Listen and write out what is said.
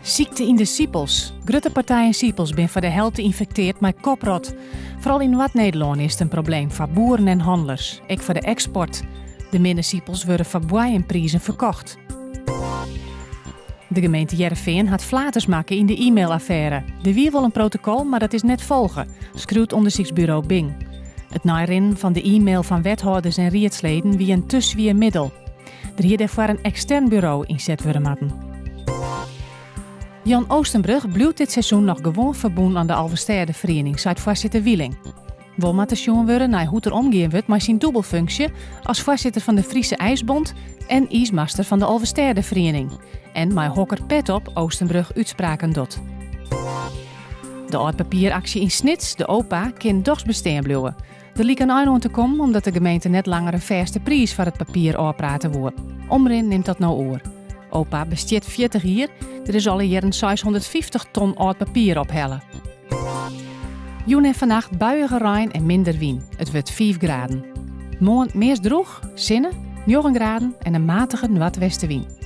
Ziekte in de siepels. Grutte partijen siepels zijn voor de helft geïnfecteerd met koprot. Vooral in Wat-Nederland is het een probleem voor boeren en handelaars. Ook voor de export. De minder siepels worden voor boeienprijzen verkocht. De gemeente Heerenveen had flaters maken in de e-mailaffaire. Er wie wel een protocol, maar dat is net volgen, schreeuwt onderzoeksbureau Bing. Het narinnen van de e-mail van wethouders en rietsleden wie een te zwier middel. Er hier daarvoor een extern bureau inzet worden moeten. Jan Oostenbrug blijft dit seizoen nog gewoon verbonden aan de Alversterre-vereniging, zei voorzitter Wieling. Wel moet te zien worden naar hoe er omgaan wordt met zijn dubbelfunctie als voorzitter van de Friese IJsbond en ijsmaster van de Alversterre-vereniging. En met hokker pet op Oostenbrug uitspraken doet. De oudpapieractie in Snits, de OPA, kan dochs bestaan blijven. Er liep een einde te komen omdat de gemeente net langer een vaste prijs voor het papier afpraten wordt. Omrin neemt dat nou oor. OPA bestaat 40 jaar, er is al een 650 ton oud papier ophellen. Joen en vannacht buiige rein en minder wien. Het wordt 5 graden. Morgen meest droog, zinnen, 9 graden en een matige noordwestenwind.